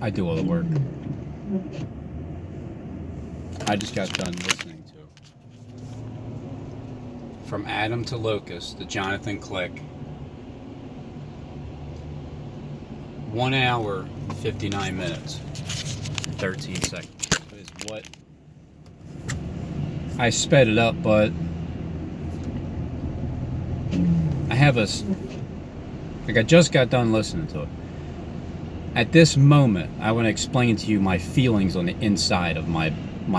I do all the work. I just got done listening to From Adam to Locust, the Jonathan Klecks. 1 hour, 59 minutes, 13 seconds is what I sped it up, but I have a, like I just got done listening to it. At this moment, I want to explain to you my feelings on the inside of my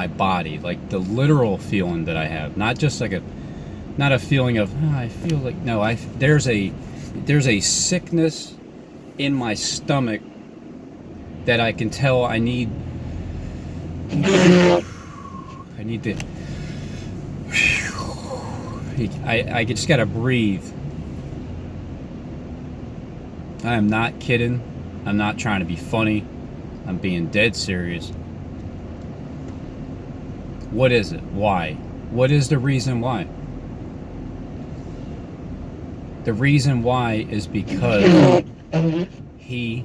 body, like the literal feeling that I have, not just like not a feeling of I feel like, no, there's a sickness in my stomach that I can tell I need to I just gotta breathe. I am not kidding. I'm not trying to be funny. I'm being dead serious. What is it? Why? What is the reason why? The reason why is because he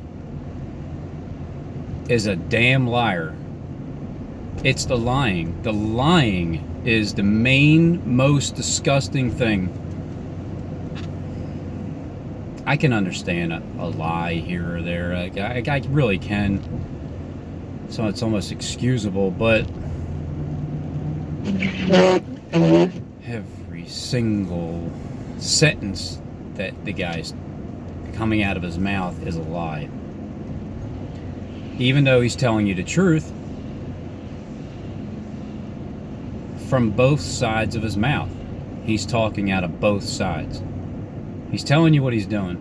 is a damn liar. It's the lying. The lying is the main, most disgusting thing. I can understand a lie here or there. I really can. So it's almost excusable, but every single sentence that the guy's coming out of his mouth is a lie. Even though he's telling you the truth from both sides of his mouth. He's talking out of both sides. He's telling you what he's doing,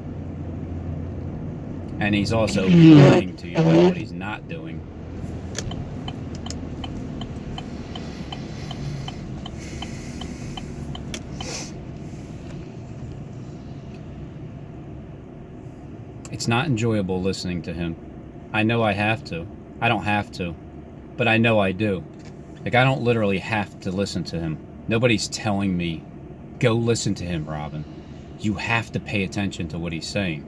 and he's also lying to you about what he's not doing. It's not enjoyable listening to him. I know I have to. I don't have to, but I know I do. Like, I don't literally have to listen to him. Nobody's telling me, go listen to him, Robin. You have to pay attention to what he's saying.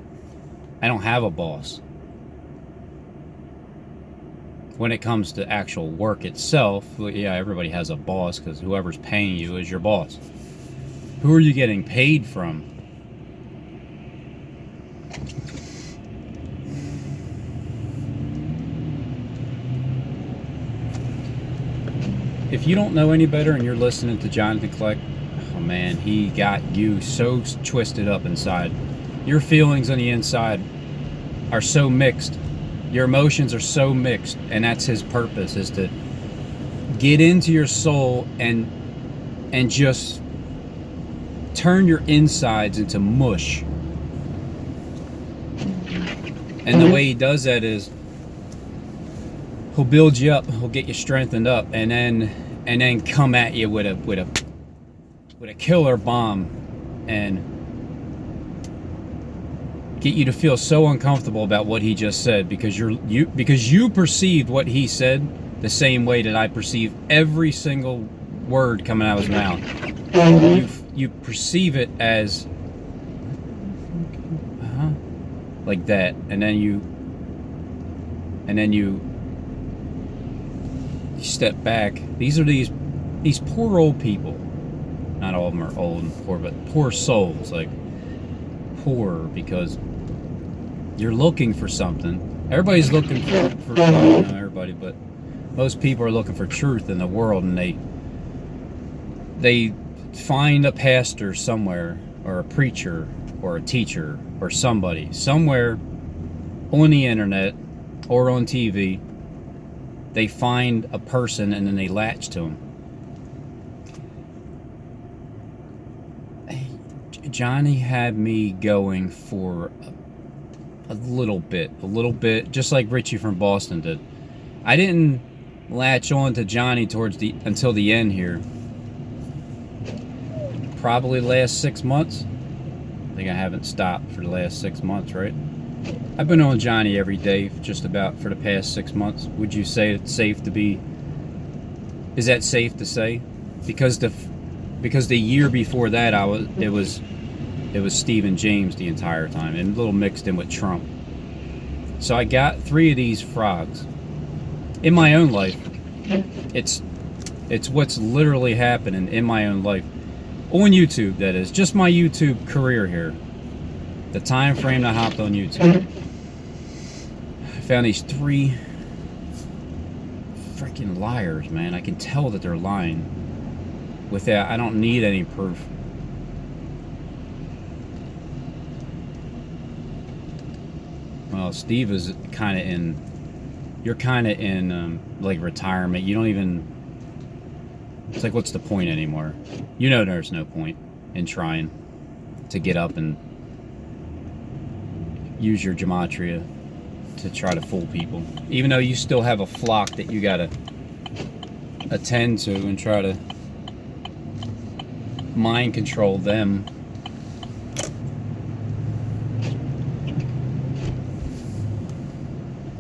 I don't have a boss. When it comes to actual work itself, well, yeah, everybody has a boss because whoever's paying you is your boss. Who are you getting paid from? If you don't know any better and you're listening to Jonathan Klecks, oh man, he got you so twisted up inside. Your feelings on the inside are so mixed. Your emotions are so mixed, and that's his purpose, is to get into your soul and just turn your insides into mush. And the way he does that is he'll build you up, he'll get you strengthened up, and then come at you with a killer bomb and get you to feel so uncomfortable about what he just said because you perceived what he said the same way that I perceive every single word coming out of his mouth. You perceive it as like that, and then you step back. These are these poor old people. Not all of them are old and poor, but poor souls. Like, poor because you're looking for something. Everybody's looking for not everybody, but most people are looking for truth in the world, and they find a pastor somewhere, or a preacher, or a teacher, or somebody somewhere on the internet or on TV. They find a person and then they latch to him. Johnny had me going for a little bit, just like Richie from Boston did. I didn't latch on to Johnny until the end here. Probably the last 6 months. I think I haven't stopped for the last 6 months, right? I've been on Johnny every day just about for the past 6 months. Would you say it's safe to be? Is that safe to say? Because the year before that it was Stephen James the entire time, and a little mixed in with Trump. So I got 3 of these frogs. In my own life, it's what's literally happening in my own life. On YouTube, that is. Just my YouTube career here. The time frame I hopped on YouTube. I found these 3 freaking liars, man. I can tell that they're lying. With that, I don't need any proof. Well, Steve is kind of in... You're kind of in, like, retirement. You don't even... It's like, what's the point anymore? You know there's no point in trying to get up and use your gematria to try to fool people. Even though you still have a flock that you gotta attend to and try to mind control them.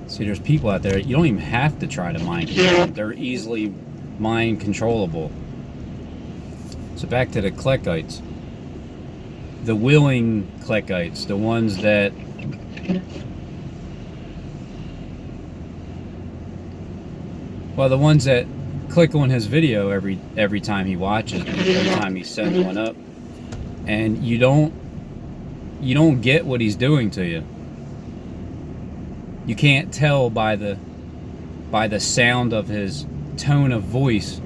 See, there's people out there, you don't even have to try to mind control them. They're easily mind controllable. So back to the Kleckites. The willing Kleckites, the ones that the ones that click on his video every time he watches, every time he sends one up, and you don't get what he's doing to you. You can't tell by the sound of his tone of voice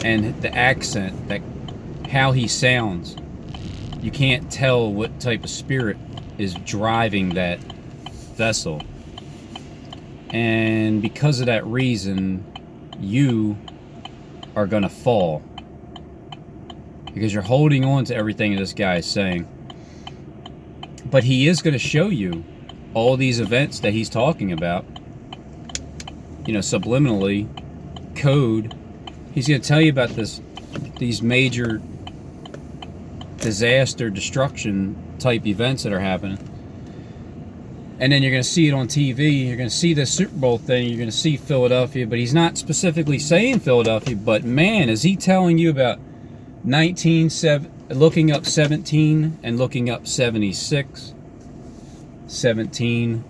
and the accent, that how he sounds. You can't tell what type of spirit is driving that vessel. And because of that reason, you are gonna fall, because you're holding on to everything this guy is saying. But he is going to show you all these events that he's talking about, you know, subliminally, code. He's going to tell you about these major disaster, destruction type events that are happening. And then you're going to see it on TV. You're going to see this Super Bowl thing. You're going to see Philadelphia. But he's not specifically saying Philadelphia. But man, is he telling you about looking up 17 and looking up 76. 17.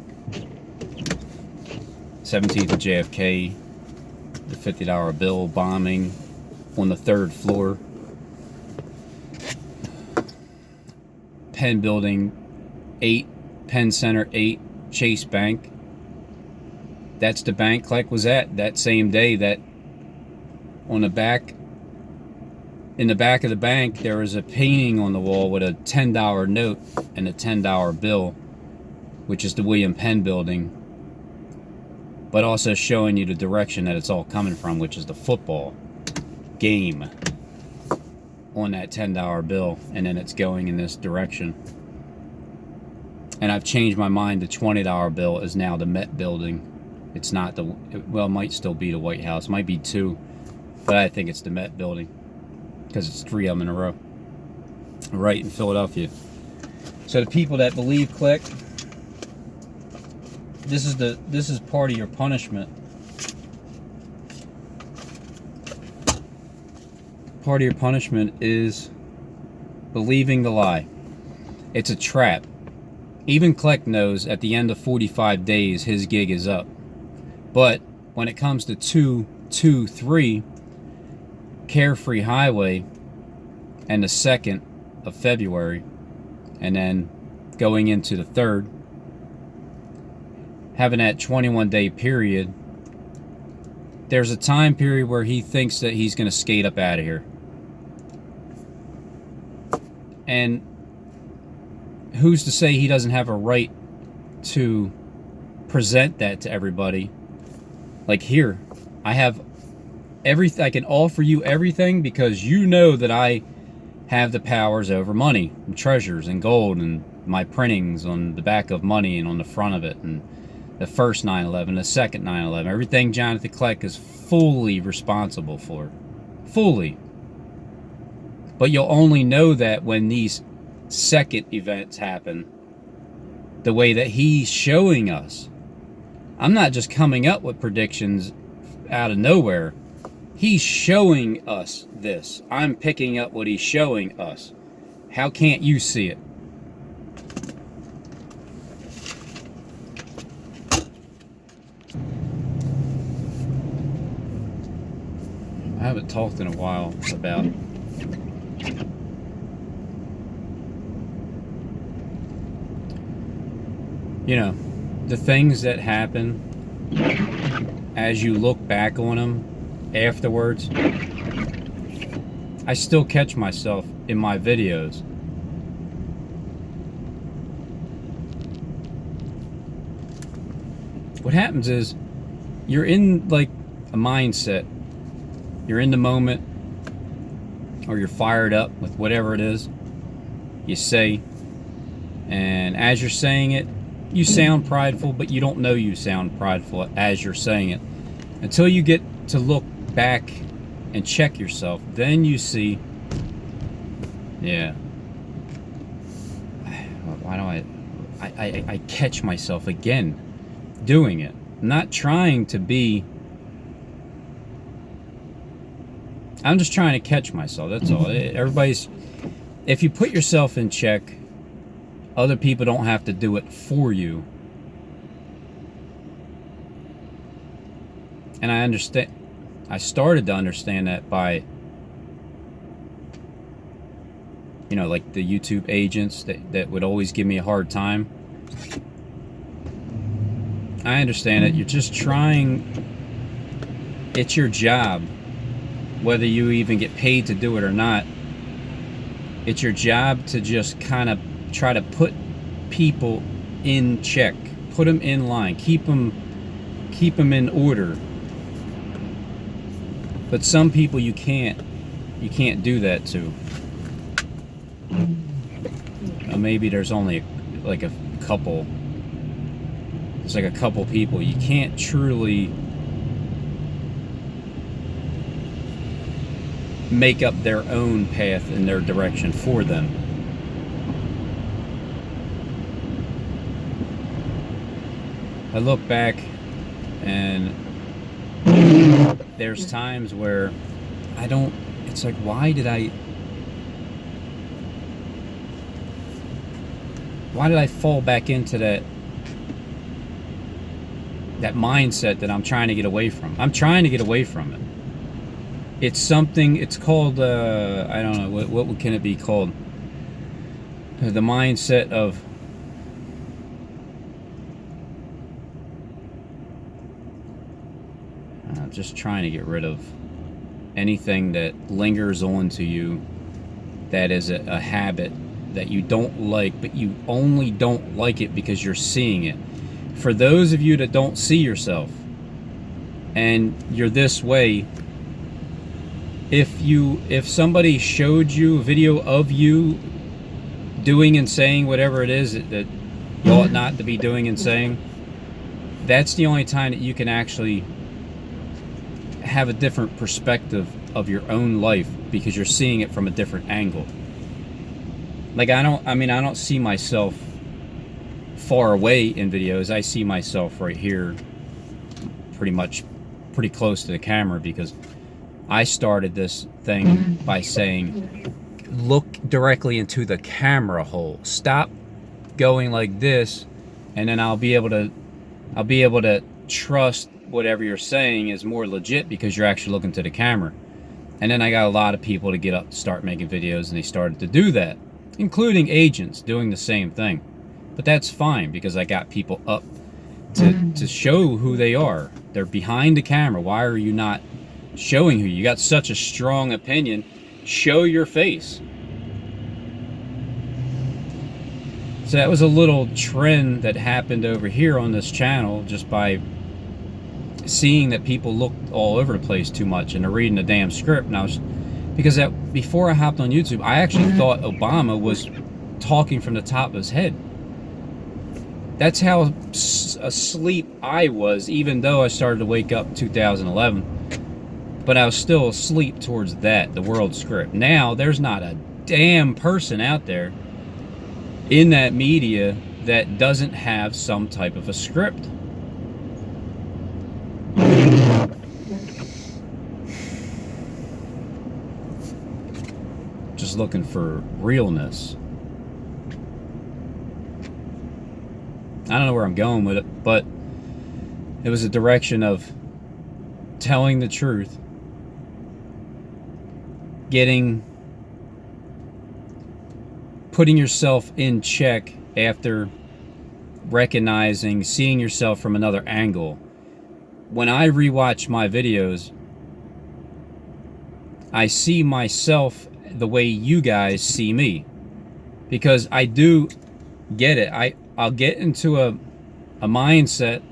17th of JFK. The $50 bill bombing on the 3rd floor. Penn Building 8. Penn Center 8, Chase Bank. That's the bank Kleck was at that same day. That on the back, in the back of the bank, there was a painting on the wall with a $10 note and a $10 bill, which is the William Penn Building, but also showing you the direction that it's all coming from, which is the football game on that $10 bill, and then it's going in this direction. And I've changed my mind. The $20 bill is now the Met Building. It's not the, well, it might still be the White House. It might be 2, but I think it's the Met Building because it's 3 of them in a row. Right in Philadelphia. So the people that believe Kleck, this is part of your punishment. Part of your punishment is believing the lie. It's a trap. Even Kleck knows at the end of 45 days his gig is up. But when it comes to 223 Carefree Highway and the 2nd of February, and then going into the 3rd, having that 21-day period, there's a time period where he thinks that he's going to skate up out of here. And who's to say he doesn't have a right to present that to everybody? Like, here, I have everything. I can offer you everything because you know that I have the powers over money and treasures and gold and my printings on the back of money and on the front of it, and the first 9/11, the second 9/11, everything Jonathan Kleck is fully responsible for. Fully. But you'll only know that when these second events happen, the way that he's showing us. I'm not just coming up with predictions out of nowhere. He's showing us this. I'm picking up what he's showing us. How can't you see it? haven't talked in a while about the things that happen as you look back on them afterwards. I still catch myself in my videos. What happens is you're in like a mindset. You're in the moment, or you're fired up with whatever it is you say, and as you're saying it, you sound prideful, but you don't know you sound prideful as you're saying it until you get to look back and check yourself. Then you see, yeah, why do I catch myself again doing it. I'm not trying to be, I'm just trying to catch myself, that's all. Everybody's, if you put yourself in check, other people don't have to do it for you. And I understand, I started to understand that by, like the YouTube agents that would always give me a hard time. I understand it. You're just trying, it's your job, whether you even get paid to do it or not. It's your job to just kind of try to put people in check, put them in line, keep them in order. But some people you can't do that to. Maybe there's only like a couple. It's like a couple people you can't truly make up their own path in their direction for them. I look back and there's times where I don't, it's like, why did I fall back into that mindset that I'm trying to get away from? I'm trying to get away from it. It's something, it's called, I don't know, what can it be called? The mindset of, just trying to get rid of anything that lingers on to you that is a habit that you don't like, but you only don't like it because you're seeing it. For those of you that don't see yourself and you're this way, if somebody showed you a video of you doing and saying whatever it is that you ought not to be doing and saying, that's the only time that you can actually have a different perspective of your own life, because you're seeing it from a different angle. Like I don't see myself far away in videos. I see myself right here, pretty close to the camera, because I started this thing by saying, look directly into the camera hole. Stop going like this, and then I'll be able to trust whatever you're saying is more legit because you're actually looking to the camera. And then I got a lot of people to get up to start making videos, and they started to do that, including agents doing the same thing. But that's fine, because I got people up to show who they are. They're behind the camera. Why are you not showing who you got? Such a strong opinion. Show your face. So that was a little trend that happened over here on this channel, just by seeing that people looked all over the place too much and they're reading the damn script. And I was, because before I hopped on YouTube, I actually thought Obama was talking from the top of his head. That's how asleep I was, even though I started to wake up in 2011. But I was still asleep towards that, the world script. Now, there's not a damn person out there in that media that doesn't have some type of a script. Just looking for realness. I don't know where I'm going with it, but it was a direction of telling the truth putting yourself in check after recognizing, seeing yourself from another angle. When I rewatch my videos, I see myself the way you guys see me, because I do get it. I'll get into a mindset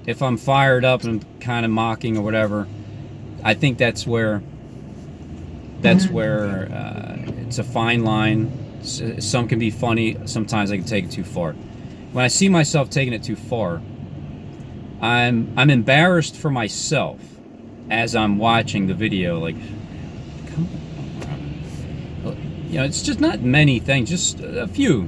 if I'm fired up and kind of mocking or whatever. I think that's where it's a fine line. Some can be funny, sometimes I can take it too far. When I see myself taking it too far, I'm embarrassed for myself as I'm watching the video. Like, come on, you know, it's just not many things, just a few.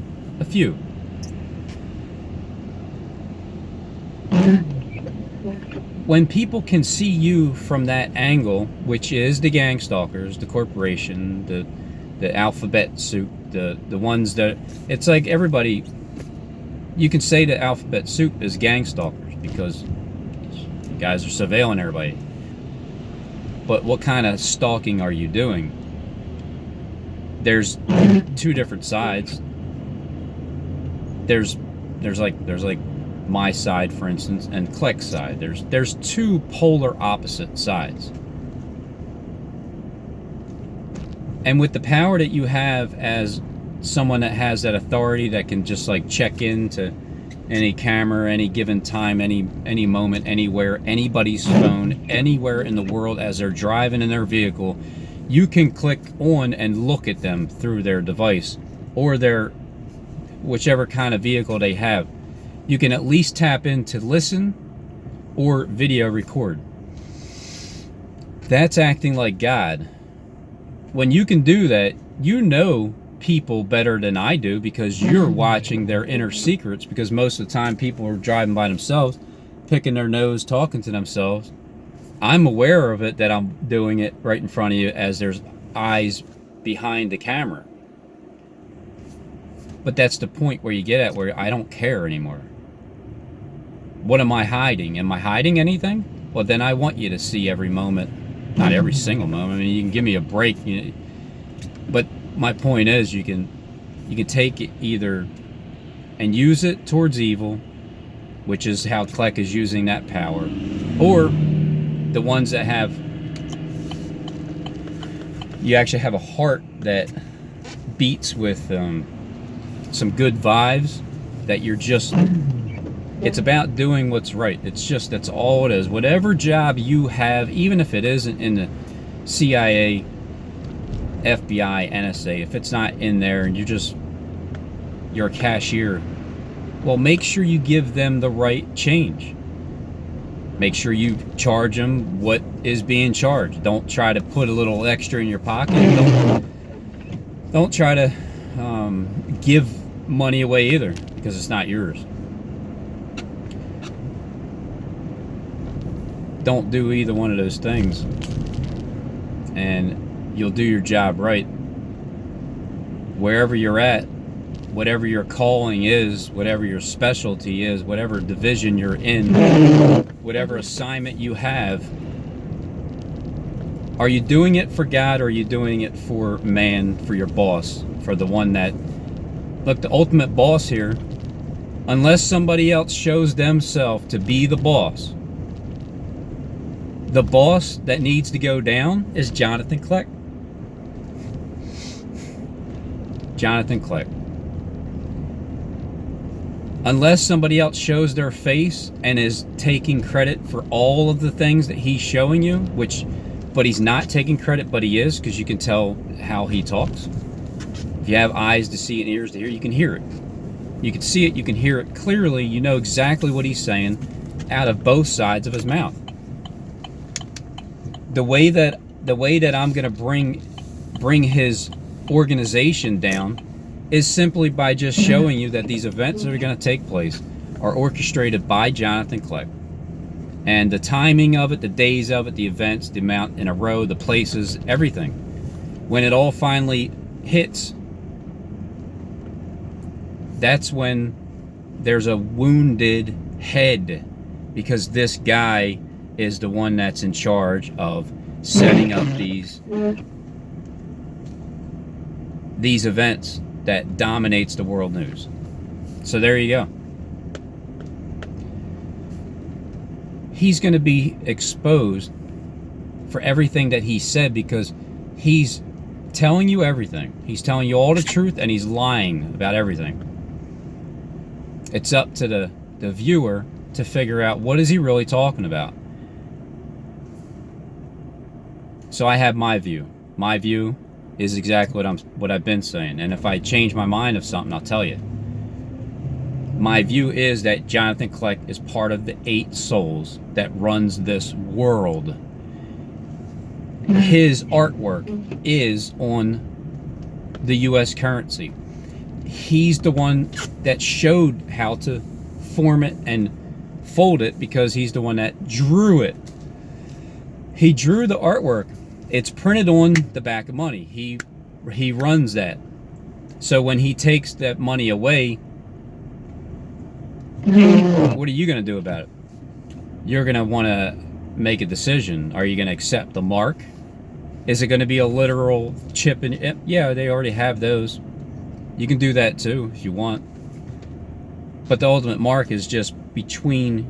When people can see you from that angle, which is the gang stalkers, the corporation, the alphabet soup, the ones that, it's like everybody, you can say the alphabet soup is gang stalkers because you guys are surveilling everybody. But what kind of stalking are you doing? There's two different sides. There's like my side, for instance, and Klecks' side. There's two polar opposite sides. And with the power that you have as someone that has that authority, that can just like check into any camera, any given time, any moment, anywhere, anybody's phone, anywhere in the world as they're driving in their vehicle, you can click on and look at them through their device or their whichever kind of vehicle they have. You can at least tap in to listen or video record. That's acting like God. When you can do that, you know people better than I do, because you're watching their inner secrets, because most of the time people are driving by themselves, picking their nose, talking to themselves. I'm aware of it, that I'm doing it right in front of you as there's eyes behind the camera. But that's the point where you get at where I don't care anymore. What am I hiding? Am I hiding anything? Well, then I want you to see every moment, not every single moment. I mean, you can give me a break, you know, but my point is, you can take it either and use it towards evil, which is how Kleck is using that power, or the ones that have, you actually have a heart that beats with some good vibes, that you're just, it's about doing what's right. It's just, that's all it is. Whatever job you have, even if it isn't in the CIA, FBI, NSA, if it's not in there and you're a cashier, well, make sure you give them the right change. Make sure you charge them what is being charged. Don't try to put a little extra in your pocket. Don't try to give money away either, because it's not yours. Don't do either one of those things, and you'll do your job right. Wherever you're at, whatever your calling is, whatever your specialty is, whatever division you're in, whatever assignment you have, are you doing it for God, or are you doing it for man, for your boss, for the one that, look, the ultimate boss here, unless somebody else shows themselves to be the boss that needs to go down is Jonathan Klecks. Jonathan Klecks. Unless somebody else shows their face and is taking credit for all of the things that he's showing you, but he's not taking credit, but he is, because you can tell how he talks. If you have eyes to see and ears to hear, you can hear it. You can see it, you can hear it clearly, you know exactly what he's saying out of both sides of his mouth. The way that I'm going to bring his organization down is simply by just showing you that these events that are going to take place are orchestrated by Jonathan Klecks. And the timing of it, the days of it, the events, the amount in a row, the places, everything. When it all finally hits, that's when there's a wounded head, because this guy is the one that's in charge of setting up these these events that dominates the world news. So there you go. He's going to be exposed for everything that he said, because he's telling you everything. He's telling you all the truth, and he's lying about everything. It's up to the viewer to figure out what is he really talking about. So I have my view. My view is exactly what I've been saying. And if I change my mind of something, I'll tell you. My view is that Jonathan Kleck is part of the 8 souls that runs this world. His artwork is on the US currency. He's the one that showed how to form it and fold it, because he's the one that drew it. He drew the artwork. It's printed on the back of money. He runs that. So when he takes that money away, what are you going to do about it? You're going to want to make a decision. Are you going to accept the mark? Is it going to be a literal chip in it? Yeah, they already have those. You can do that too if you want. But the ultimate mark is just between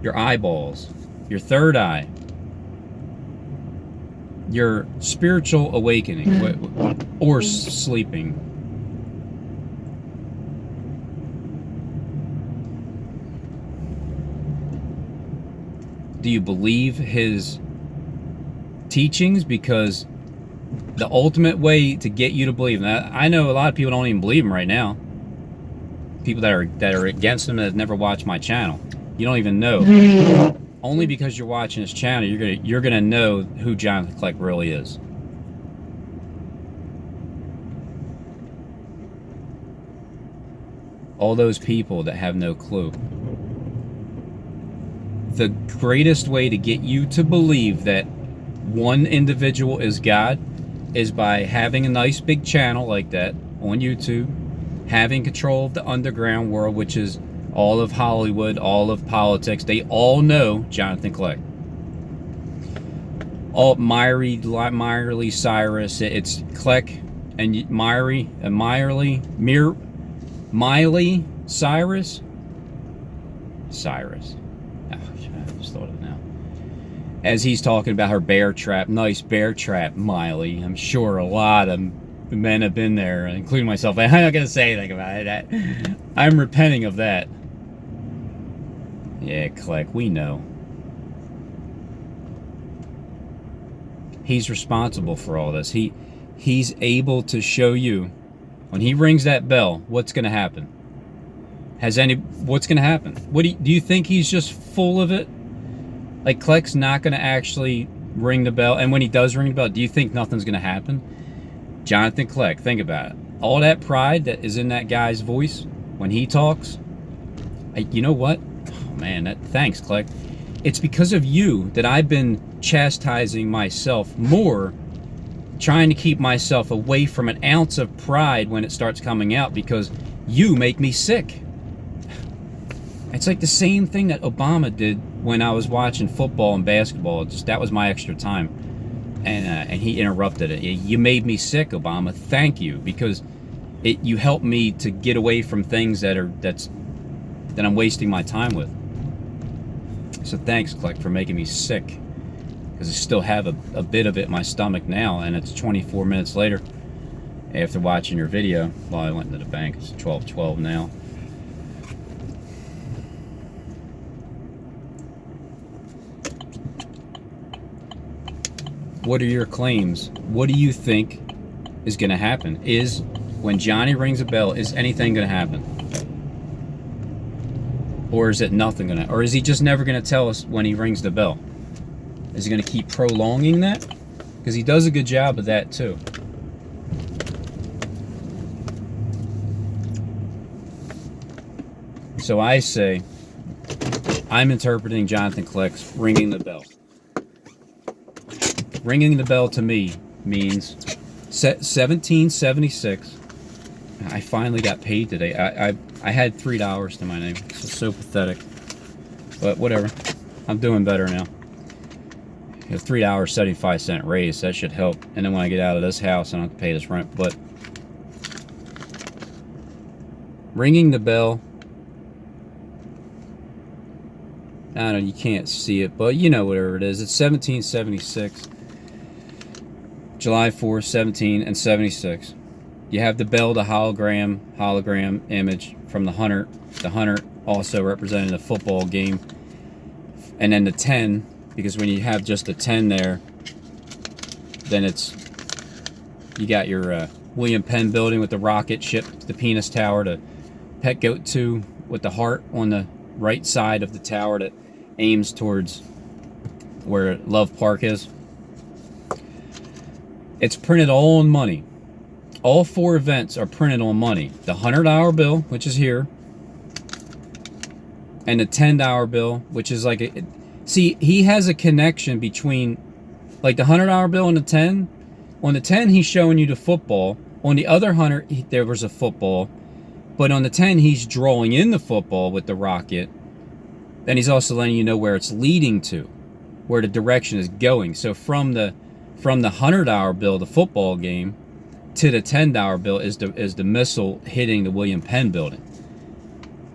your eyeballs, your third eye, your spiritual awakening, or sleeping. Do you believe his teachings? Because the ultimate way to get you to believe him, I know a lot of people don't even believe him right now. People that are against him, that have never watched my channel. You don't even know. Only because you're watching his channel, you're gonna know who Jonathan Kleck really is. All those people that have no clue. The greatest way to get you to believe that one individual is God is by having a nice big channel like that on YouTube, having control of the underground world, which is all of Hollywood, all of politics. They all know Jonathan Kleck. All Miley Cyrus, it's Kleck and Miley Cyrus. I just thought of it now. As he's talking about her bear trap, nice bear trap, Miley. I'm sure a lot of men have been there, including myself. I'm not going to say anything about it. I'm repenting of that. Yeah, Kleck, we know. He's responsible for all this. He's able to show you, when he rings that bell, what's going to happen. What's going to happen? Do you think he's just full of it? Like, Kleck's not going to actually ring the bell, and when he does ring the bell, do you think nothing's going to happen? Jonathan Kleck, think about it. All that pride that is in that guy's voice when he talks, you know what? Oh man, thanks, Kleck. It's because of you that I've been chastising myself more, trying to keep myself away from an ounce of pride when it starts coming out, because you make me sick. It's like the same thing that Obama did when I was watching football and basketball. Just that was my extra time, and he interrupted it. You made me sick, Obama. Thank you, because you helped me to get away from things that I'm wasting my time with. So thanks, Kleck, for making me sick, because I still have a bit of it in my stomach now, and it's 24 minutes later after watching your video. Well, I went to the bank. It's 12:12 now. What are your claims? What do you think is going to happen? Is when Johnny rings a bell, is anything going to happen? Or is it nothing going to? Or is he just never going to tell us when he rings the bell? Is he going to keep prolonging that? Because he does a good job of that too. So I say, I'm interpreting Jonathan Kleck's ringing the bell. Ringing the bell to me means 1776. I finally got paid today. I had $3 to my name. This is so pathetic. But whatever. I'm doing better now. $3.75 raise. That should help. And then when I get out of this house, I don't have to pay this rent. But ringing the bell. I don't know, you can't see it, but you know whatever it is. It's 1776. July 4th, 1776. You have the bell, the hologram image from the hunter. The hunter also representing the football game. And then the 10, because when you have just the 10 there, then you got your William Penn building with the rocket ship, the penis tower, the Pet Goat 2 with the heart on the right side of the tower that aims towards where Love Park is. It's printed all on money. All 4 events are printed on money. The $100 bill, which is here, and the $10 bill, which is like see, he has a connection between like the $100 bill and the 10. On the 10, he's showing you the football. On the other 100, there was a football, but on the 10, he's drawing in the football with the rocket. Then he's also letting you know where it's leading to, where the direction is going. So from the $100 bill, the football game, to the $10 bill is the missile hitting the William Penn building.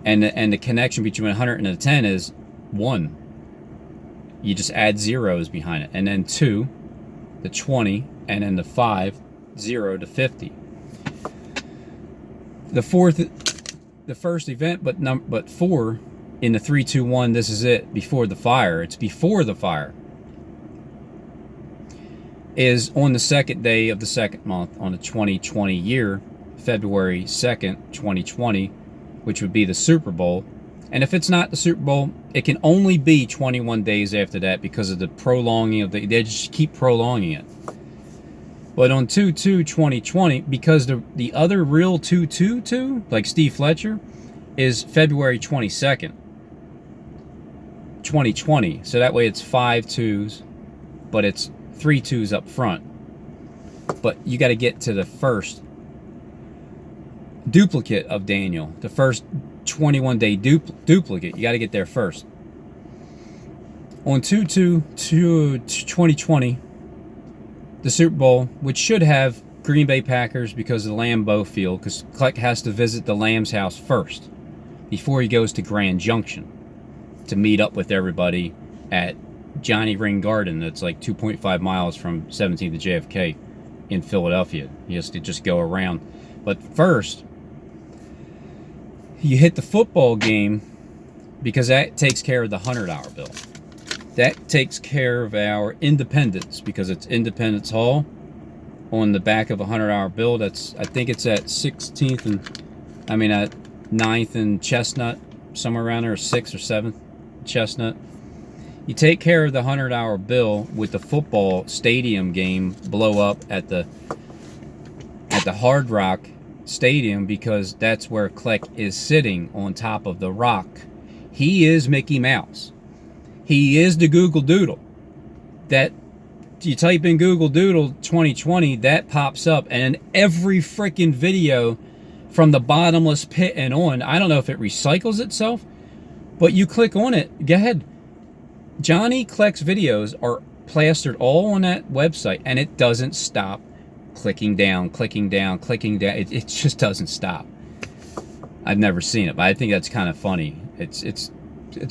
And the connection between 100 and the 10 is 1. You just add zeros behind it. And then 2, the 20, and then the 5, 0 to 50. The first event, but 4 in the 3, 2, 1, this is it, before the fire. It's before the fire. Is on the second day of the second month on the 2020 year, February 2nd, 2020, which would be the Super Bowl. And if it's not the Super Bowl, it can only be 21 days after that because of the prolonging of they just keep prolonging it. But on 2/2/2020, because the other real 2/2/2, like Steve Fletcher, is February 22nd, 2020. So that way it's 5 2s, but it's 3 2s up front. But you got to get to the first duplicate of Daniel, the first 21-day duplicate. You got to get there first. On 2/2/2020, the Super Bowl, which should have Green Bay Packers because of the Lambeau Field, because Kleck has to visit the Lamb's house first before he goes to Grand Junction to meet up with everybody at Johnny Ring Garden. That's like 2.5 miles from 17th to JFK in Philadelphia. He has to just go around. But first, you hit the football game because that takes care of the $100 bill. That takes care of our Independence because it's Independence Hall on the back of a $100 bill. That's, I think it's at 16th and, at 9th and Chestnut, somewhere around there, or 6th or 7th Chestnut. You take care of the $100 bill with the football stadium game blow up at the Hard Rock Stadium because that's where Kleck is sitting on top of the rock. He is Mickey Mouse. He is the Google Doodle. That you type in Google Doodle 2020, that pops up, and every freaking video from the bottomless pit and on, I don't know if it recycles itself, but you click on it, go ahead. Johnny Kleck's videos are plastered all on that website, and it doesn't stop clicking down, clicking down, clicking down. It just doesn't stop. I've never seen it, but I think that's kind of funny. It's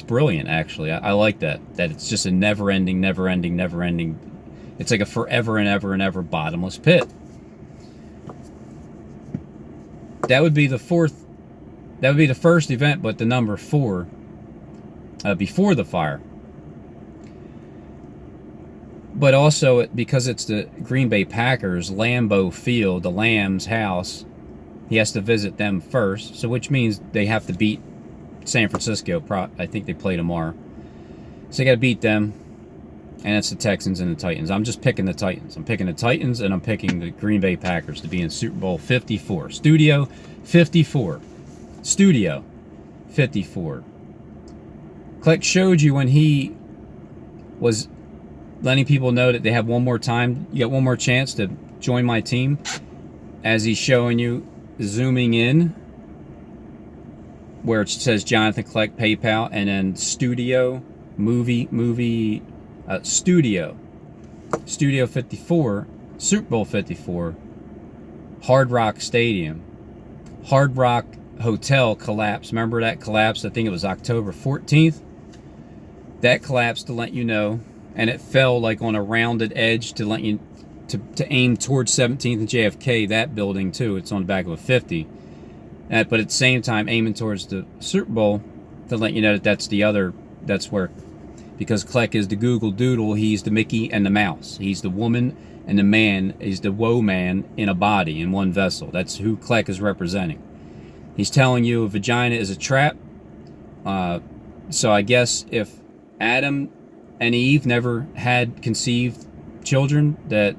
brilliant, actually. I like that it's just a never-ending. It's like a forever and ever and ever bottomless pit. That would be the fourth. That would be the first event, but the number 4 before the fire. But also, because it's the Green Bay Packers, Lambeau Field, the Lamb's house, he has to visit them first. So which means they have to beat San Francisco. I think they play tomorrow. So they got to beat them. And it's the Texans and the Titans. I'm just picking the Titans. I'm picking the Titans, and I'm picking the Green Bay Packers to be in Super Bowl 54. Studio 54. Studio 54. Kleck showed you when he was letting people know that they have one more time. You got one more chance to join my team. As he's showing you, zooming in, where it says Jonathan Kleck PayPal, and then Studio Studio 54, Super Bowl 54, Hard Rock Stadium, Hard Rock hotel collapsed. Remember that collapsed? I think it was October 14th. That collapsed to let you know, and it fell like on a rounded edge to let you to aim towards 17th and JFK. That building too. It's on the back of a 50. But at the same time, aiming towards the Super Bowl to let you know that that's where, because Kleck is the Google Doodle, he's the Mickey and the Mouse. He's the woman and the man. He's the woe man in a body, in one vessel. That's who Kleck is representing. He's telling you a vagina is a trap. So I guess if Adam and Eve never had conceived children, that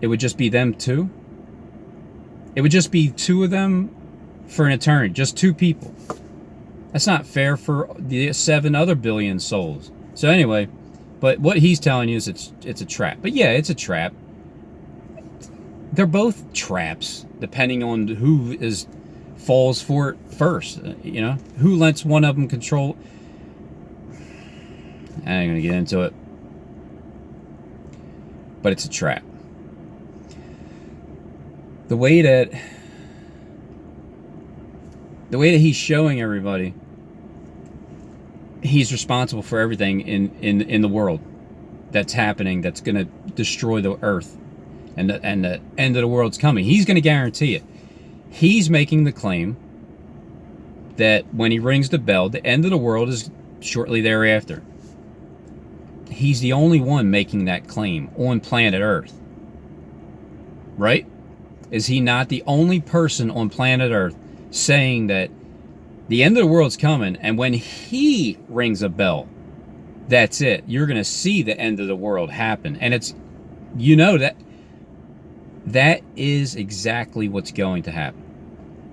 it would just be them two. It would just be two of them for an eternity, just two people. That's not fair for the 7 other billion souls. So anyway, but what he's telling you is it's a trap. But yeah, it's a trap. They're both traps, depending on who falls for it first. You know, who lets one of them control. I ain't gonna get into it, but it's a trap. The way that he's showing everybody, he's responsible for everything in the world that's happening, that's going to destroy the earth, and the end of the world's coming. He's going to guarantee it. He's making the claim that when he rings the bell, the end of the world is shortly thereafter. He's the only one making that claim on planet Earth. Right? Is he not the only person on planet Earth saying that the end of the world's coming, and when he rings a bell, that's it. You're going to see the end of the world happen. And it's, you know, that is exactly what's going to happen.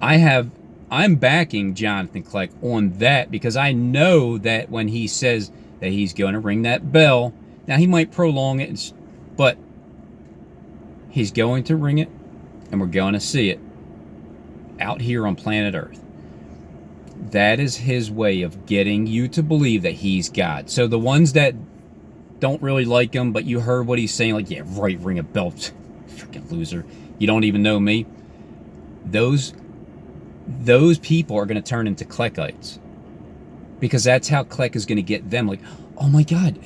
I'm backing Jonathan Kleck on that, because I know that when he says that he's going to ring that bell, now he might prolong it, but he's going to ring it, and we're going to see it out here on planet Earth. That is his way of getting you to believe that he's God. So the ones that don't really like him, but you heard what he's saying, like, yeah, right, ring a bell, freaking loser, you don't even know me. Those people are going to turn into Kleckites, because that's how Kleck is going to get them. Like, oh my God,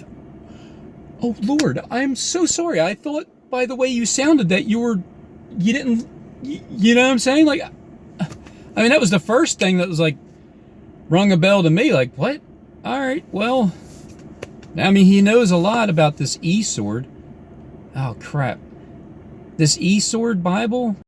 oh Lord, I'm so sorry. I thought by the way you sounded that you didn't, you know what I'm saying? Like, I mean, that was the first thing that was like, rung a bell to me. Like, what? All right, well, I mean, he knows a lot about this E-sword. Oh, crap. This E-sword Bible,